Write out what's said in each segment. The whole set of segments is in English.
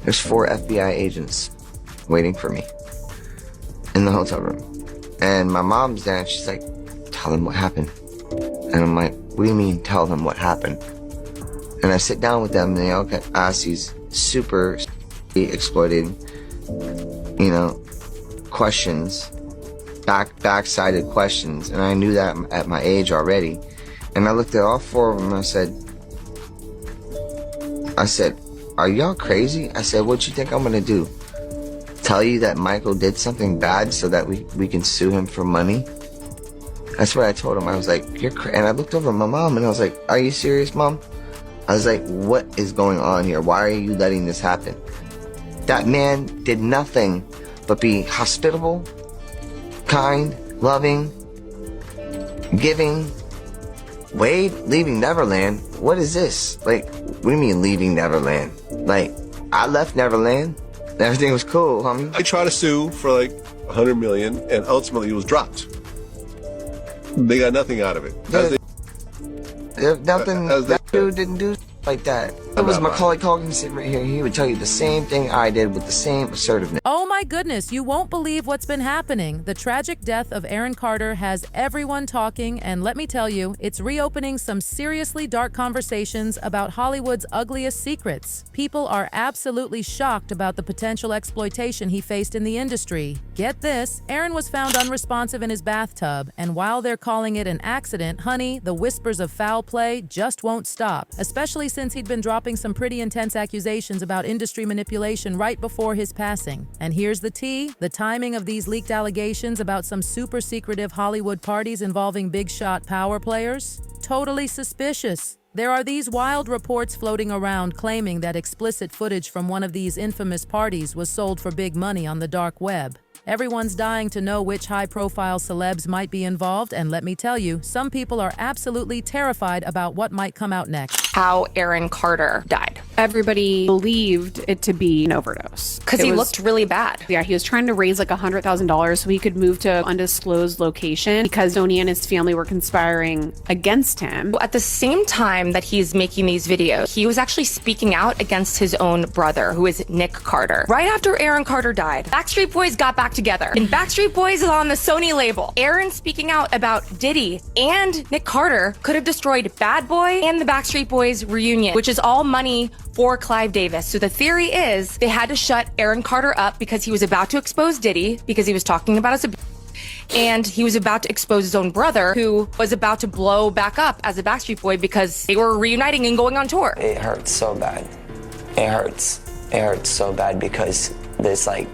There's 4 FBI agents waiting for me in the hotel room. And my mom's there and she's like, tell them what happened. And I'm like, what do you mean tell them what happened? And I sit down with them and they all ask these super exploited, you know, questions, back-sided questions. And I knew that at my age already. And I looked at all 4 of them and I said, are y'all crazy? I said, what you think I'm gonna do? Tell you that Michael did something bad so that we can sue him for money? That's what I told him. I was like, you're crazy. And I looked over at my mom and I was like, are you serious, Mom? I was like, what is going on here? Why are you letting this happen? That man did nothing but be hospitable, kind, loving, giving. Wade leaving Neverland? What is this? Like, what do you mean leaving Neverland? Like, I left Neverland. Everything was cool, homie. I tried to sue for like $100 million and ultimately it was dropped. They got nothing out of it. That dude didn't do like that. It was Macaulay Culkin sitting right here. He would tell you the same thing I did with the same assertiveness. Oh my goodness, you won't believe what's been happening. The tragic death of Aaron Carter has everyone talking, and let me tell you, it's reopening some seriously dark conversations about Hollywood's ugliest secrets. People are absolutely shocked about the potential exploitation he faced in the industry. Get this, Aaron was found unresponsive in his bathtub, and while they're calling it an accident, honey, the whispers of foul play just won't stop, especially since he'd been dropping some pretty intense accusations about industry manipulation right before his passing. And here's the tea, the timing of these leaked allegations about some super secretive Hollywood parties involving big shot power players? Totally suspicious. There are these wild reports floating around claiming that explicit footage from one of these infamous parties was sold for big money on the dark web. Everyone's dying to know which high-profile celebs might be involved, and let me tell you, some people are absolutely terrified about what might come out next. How Aaron Carter died. Everybody believed it to be an overdose. Because he looked really bad. Yeah, he was trying to raise like $100,000 so he could move to an undisclosed location because Tony and his family were conspiring against him. At the same time that he's making these videos, he was actually speaking out against his own brother, who is Nick Carter. Right after Aaron Carter died, Backstreet Boys got back together. And Backstreet Boys is on the Sony label. Aaron speaking out about Diddy and Nick Carter could have destroyed Bad Boy and the Backstreet Boys reunion, which is all money for Clive Davis. So the theory is they had to shut Aaron Carter up because he was about to expose Diddy because he was talking about his and he was about to expose his own brother who was about to blow back up as a Backstreet Boy because they were reuniting and going on tour. It hurts so bad. It hurts. It hurts so bad because there's like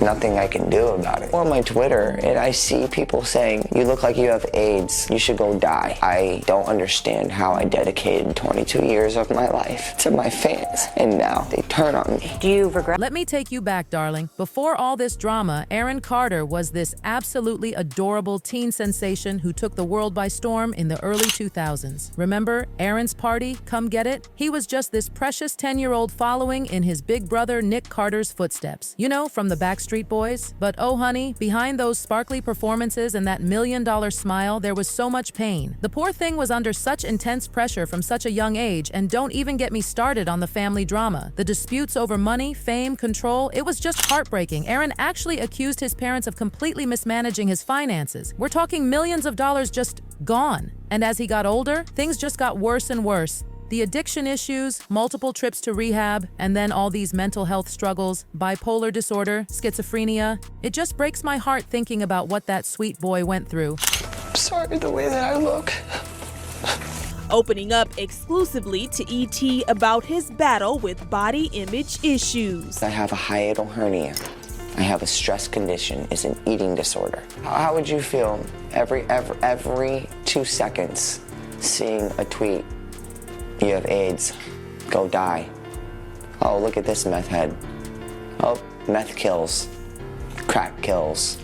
nothing I can do about it. On my Twitter, and I see people saying, you look like you have AIDS, you should go die. I don't understand how I dedicated 22 years of my life to my fans, and now they turn on me. Do you regret? Let me take you back, darling. Before all this drama, Aaron Carter was this absolutely adorable teen sensation who took the world by storm in the early 2000s. Remember Aaron's Party, Come Get It? He was just this precious 10-year-old following in his big brother Nick Carter's footsteps. You know, from the Backstreet Boys. But oh honey, behind those sparkly performances and that $1 million smile, there was so much pain. The poor thing was under such intense pressure from such a young age, and don't even get me started on the family drama. The disputes over money, fame, control, it was just heartbreaking. Aaron actually accused his parents of completely mismanaging his finances. We're talking millions of dollars just gone. And as he got older, things just got worse and worse. The addiction issues, multiple trips to rehab, and then all these mental health struggles, bipolar disorder, schizophrenia. It just breaks my heart thinking about what that sweet boy went through. I'm sorry the way that I look. Opening up exclusively to ET about his battle with body image issues. I have a hiatal hernia. I have a stress condition. It's an eating disorder. How would you feel every 2 seconds seeing a tweet? You have AIDS, go die. Oh, look at this meth head. Oh, meth kills, crack kills.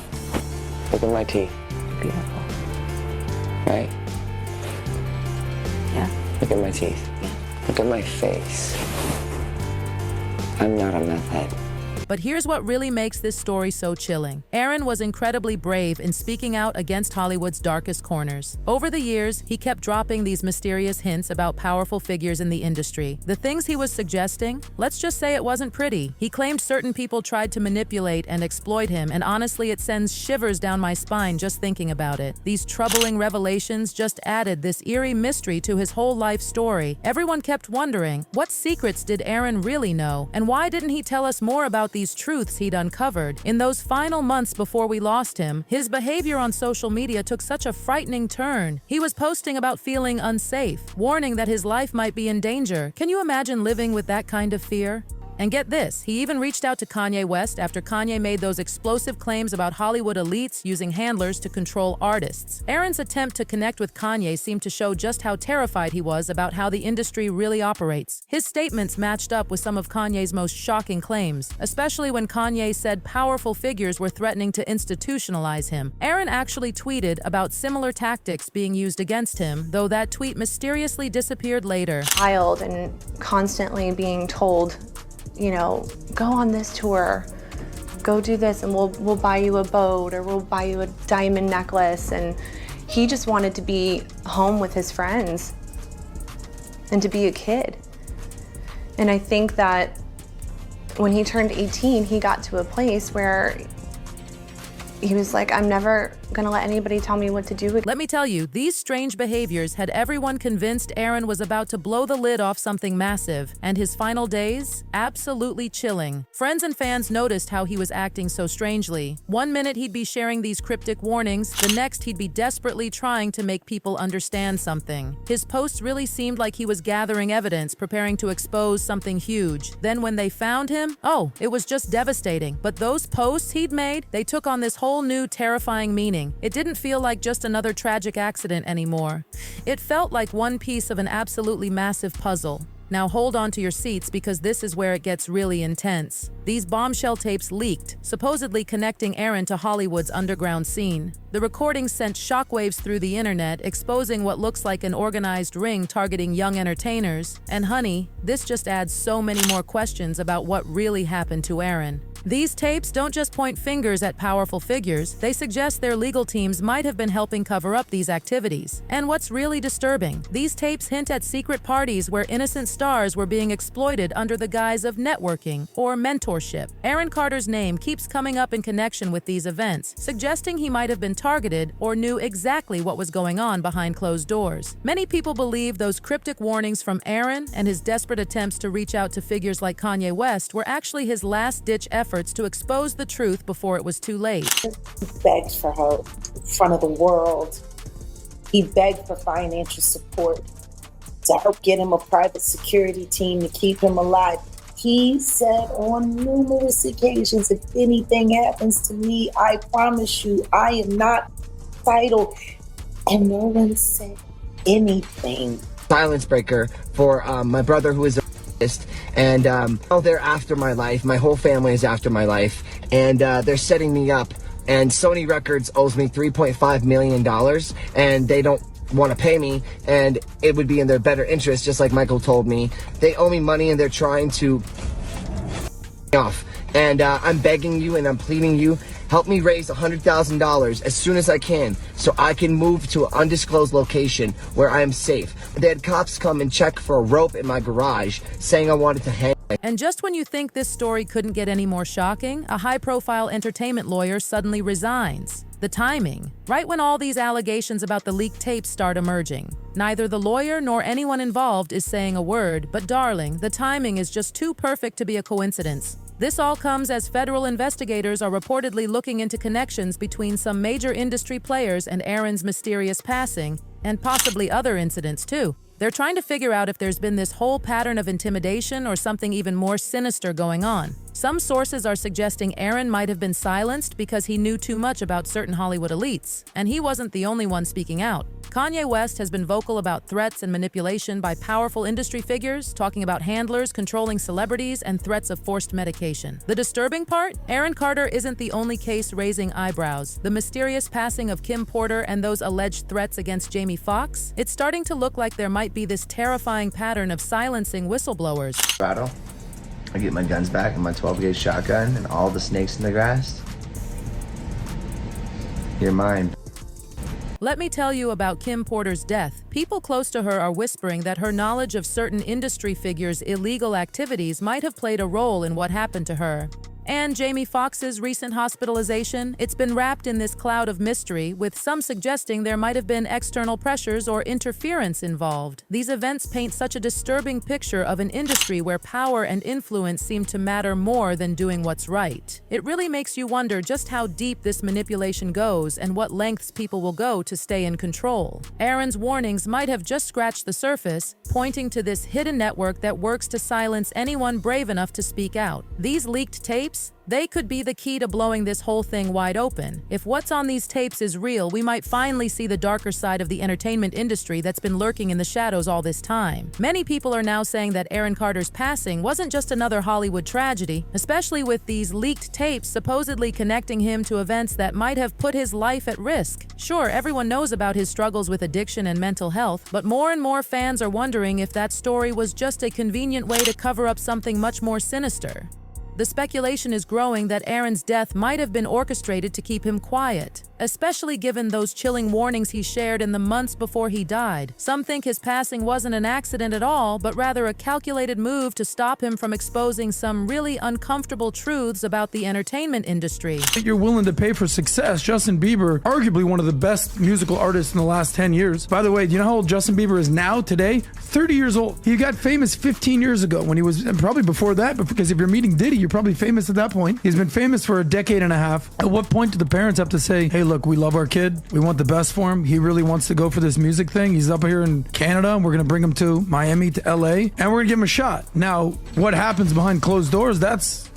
Look at my teeth. Beautiful. Right? Yeah. Look at my teeth. Yeah. Look at my face. I'm not a meth head. But here's what really makes this story so chilling. Aaron was incredibly brave in speaking out against Hollywood's darkest corners. Over the years, he kept dropping these mysterious hints about powerful figures in the industry. The things he was suggesting, let's just say it wasn't pretty. He claimed certain people tried to manipulate and exploit him, and honestly, it sends shivers down my spine just thinking about it. These troubling revelations just added this eerie mystery to his whole life story. Everyone kept wondering, what secrets did Aaron really know? And why didn't he tell us more about these truths he'd uncovered? In those final months before we lost him, his behavior on social media took such a frightening turn. He was posting about feeling unsafe, warning that his life might be in danger. Can you imagine living with that kind of fear? And get this, he even reached out to Kanye West after Kanye made those explosive claims about Hollywood elites using handlers to control artists. Aaron's attempt to connect with Kanye seemed to show just how terrified he was about how the industry really operates. His statements matched up with some of Kanye's most shocking claims, especially when Kanye said powerful figures were threatening to institutionalize him. Aaron actually tweeted about similar tactics being used against him, though that tweet mysteriously disappeared later. Child and constantly being told, you know, go on this tour, go do this, and we'll buy you a boat or we'll buy you a diamond necklace. And he just wanted to be home with his friends and to be a kid. And I think that when he turned 18, he got to a place where he was like, I'm never gonna let anybody tell me what to do. Let me tell you, these strange behaviors had everyone convinced Aaron was about to blow the lid off something massive, and his final days, absolutely chilling. Friends and fans noticed how he was acting so strangely. One minute he'd be sharing these cryptic warnings, the next he'd be desperately trying to make people understand something. His posts really seemed like he was gathering evidence, preparing to expose something huge. Then when they found him, oh, it was just devastating. But those posts he'd made, they took on this whole new terrifying meaning. It didn't feel like just another tragic accident anymore. It felt like one piece of an absolutely massive puzzle. Now hold on to your seats because this is where it gets really intense. These bombshell tapes leaked, supposedly connecting Aaron to Hollywood's underground scene. The recordings sent shockwaves through the internet, exposing what looks like an organized ring targeting young entertainers. And honey, this just adds so many more questions about what really happened to Aaron. These tapes don't just point fingers at powerful figures, they suggest their legal teams might have been helping cover up these activities. And what's really disturbing, these tapes hint at secret parties where innocent stars were being exploited under the guise of networking or mentorship. Aaron Carter's name keeps coming up in connection with these events, suggesting he might have been targeted or knew exactly what was going on behind closed doors. Many people believe those cryptic warnings from Aaron and his desperate attempts to reach out to figures like Kanye West were actually his last-ditch efforts to expose the truth before it was too late. He begged for her in front of the world. He begged for financial support to help get him a private security team to keep him alive. He said on numerous occasions, if anything happens to me, I promise you, I am not suicidal. And no one said anything. Silence breaker for my brother who is a and they're after my life. My whole family is after my life, and they're setting me up. And Sony Records owes me $3.5 million, and they don't want to pay me, and it would be in their better interest, just like Michael told me. They owe me money, and they're trying to off. And I'm begging you and I'm pleading you, help me raise $100,000 as soon as I can so I can move to an undisclosed location where I am safe. They had cops come and check for a rope in my garage saying I wanted to hang. And just when you think this story couldn't get any more shocking, a high-profile entertainment lawyer suddenly resigns. The timing, right when all these allegations about the leaked tapes start emerging. Neither the lawyer nor anyone involved is saying a word, but darling, the timing is just too perfect to be a coincidence. This all comes as federal investigators are reportedly looking into connections between some major industry players and Aaron's mysterious passing, and possibly other incidents too. They're trying to figure out if there's been this whole pattern of intimidation or something even more sinister going on. Some sources are suggesting Aaron might have been silenced because he knew too much about certain Hollywood elites, and he wasn't the only one speaking out. Kanye West has been vocal about threats and manipulation by powerful industry figures, talking about handlers controlling celebrities and threats of forced medication. The disturbing part? Aaron Carter isn't the only case raising eyebrows. The mysterious passing of Kim Porter and those alleged threats against Jamie Foxx? It's starting to look like there might be this terrifying pattern of silencing whistleblowers. Battle. I get my guns back and my 12-gauge shotgun and all the snakes in the grass. You're mine. Let me tell you about Kim Porter's death. People close to her are whispering that her knowledge of certain industry figures' illegal activities might have played a role in what happened to her. And Jamie Foxx's recent hospitalization, it's been wrapped in this cloud of mystery, with some suggesting there might have been external pressures or interference involved. These events paint such a disturbing picture of an industry where power and influence seem to matter more than doing what's right. It really makes you wonder just how deep this manipulation goes and what lengths people will go to stay in control. Aaron's warnings might have just scratched the surface, pointing to this hidden network that works to silence anyone brave enough to speak out. These leaked tapes, they could be the key to blowing this whole thing wide open. If what's on these tapes is real, we might finally see the darker side of the entertainment industry that's been lurking in the shadows all this time. Many people are now saying that Aaron Carter's passing wasn't just another Hollywood tragedy, especially with these leaked tapes supposedly connecting him to events that might have put his life at risk. Sure, everyone knows about his struggles with addiction and mental health, but more and more fans are wondering if that story was just a convenient way to cover up something much more sinister. The speculation is growing that Aaron's death might have been orchestrated to keep him quiet, especially given those chilling warnings he shared in the months before he died. Some think his passing wasn't an accident at all, but rather a calculated move to stop him from exposing some really uncomfortable truths about the entertainment industry. You're willing to pay for success. Justin Bieber, arguably one of the best musical artists in the last 10 years. By the way, do you know how old Justin Bieber is now, today? 30 years old. He got famous 15 years ago when he was, and probably before that, but because if you're meeting Diddy, you're probably famous at that point. He's been famous for a decade and a half. At what point do the parents have to say, hey, look, we love our kid. We want the best for him. He really wants to go for this music thing. He's up here in Canada, and we're going to bring him to Miami, to LA, and we're going to give him a shot. Now, what happens behind closed doors, that's,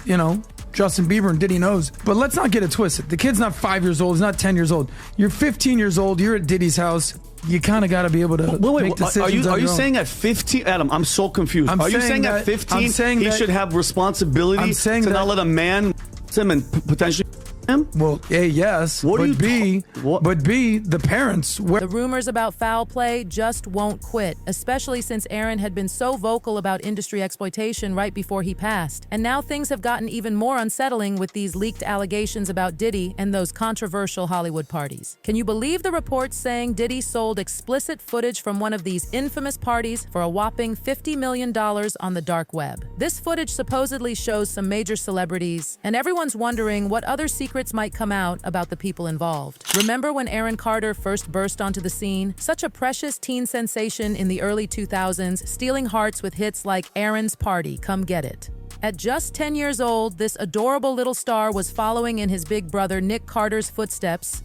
Justin Bieber and Diddy knows. But let's not get it twisted. The kid's not 5 years old. He's not 10 years old. You're 15 years old. You're at Diddy's house. You kind of got to be able to make decisions. Are you saying at 15, Adam? I'm so confused. Are you saying at 15 he should have responsibility to not let a man him and potentially him? Well, A, yes. But B, the parents. The rumors about foul play just won't quit, especially since Aaron had been so vocal about industry exploitation right before he passed. And now things have gotten even more unsettling with these leaked allegations about Diddy and those controversial Hollywood parties. Can you believe the reports saying Diddy sold explicit footage from one of these infamous parties for a whopping $50 million on the dark web? This footage supposedly shows some major celebrities, and everyone's wondering what other secrets might come out about the people involved. Remember when Aaron Carter first burst onto the scene? Such a precious teen sensation in the early 2000s, stealing hearts with hits like Aaron's Party, Come Get It. At just 10 years old, this adorable little star was following in his big brother Nick Carter's footsteps,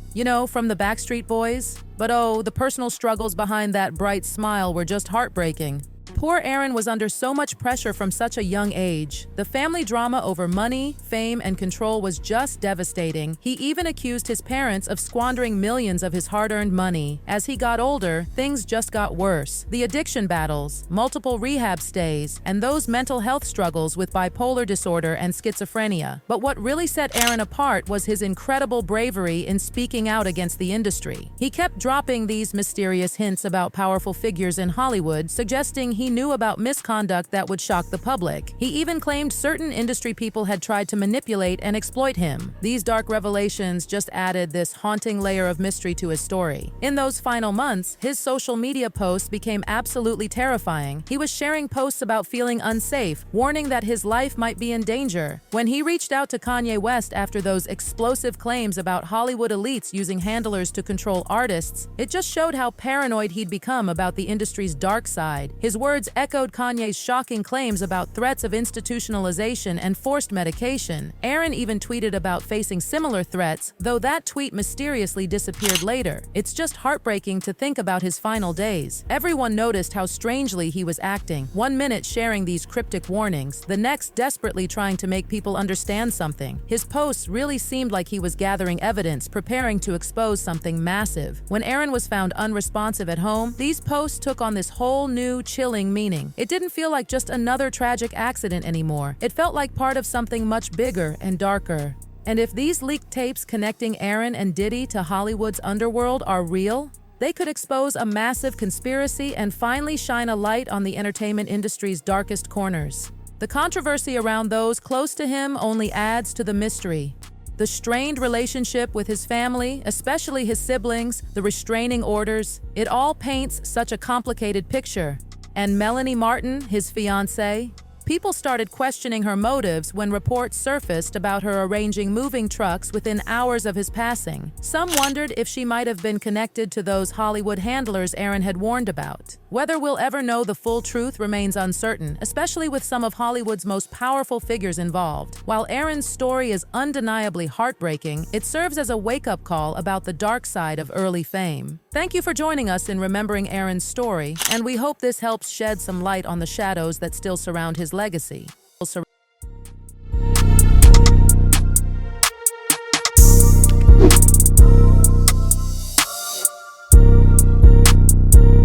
from the Backstreet Boys. But oh, the personal struggles behind that bright smile were just heartbreaking. Poor Aaron was under so much pressure from such a young age. The family drama over money, fame, and control was just devastating. He even accused his parents of squandering millions of his hard-earned money. As he got older, things just got worse. The addiction battles, multiple rehab stays, and those mental health struggles with bipolar disorder and schizophrenia. But what really set Aaron apart was his incredible bravery in speaking out against the industry. He kept dropping these mysterious hints about powerful figures in Hollywood, suggesting he knew about misconduct that would shock the public. He even claimed certain industry people had tried to manipulate and exploit him. These dark revelations just added this haunting layer of mystery to his story. In those final months, his social media posts became absolutely terrifying. He was sharing posts about feeling unsafe, warning that his life might be in danger. When he reached out to Kanye West after those explosive claims about Hollywood elites using handlers to control artists, it just showed how paranoid he'd become about the industry's dark side. His words echoed Kanye's shocking claims about threats of institutionalization and forced medication. Aaron even tweeted about facing similar threats, though that tweet mysteriously disappeared later. It's just heartbreaking to think about his final days. Everyone noticed how strangely he was acting. 1 minute sharing these cryptic warnings, the next desperately trying to make people understand something. His posts really seemed like he was gathering evidence, preparing to expose something massive. When Aaron was found unresponsive at home, these posts took on this whole new, chilling meaning. It didn't feel like just another tragic accident anymore. It felt like part of something much bigger and darker. And if these leaked tapes connecting Aaron and Diddy to Hollywood's underworld are real, they could expose a massive conspiracy and finally shine a light on the entertainment industry's darkest corners. The controversy around those close to him only adds to the mystery. The strained relationship with his family, especially his siblings, the restraining orders, it all paints such a complicated picture. And Melanie Martin, his fiancée? People started questioning her motives when reports surfaced about her arranging moving trucks within hours of his passing. Some wondered if she might have been connected to those Hollywood handlers Aaron had warned about. Whether we'll ever know the full truth remains uncertain, especially with some of Hollywood's most powerful figures involved. While Aaron's story is undeniably heartbreaking, it serves as a wake-up call about the dark side of early fame. Thank you for joining us in remembering Aaron's story, and we hope this helps shed some light on the shadows that still surround his legacy.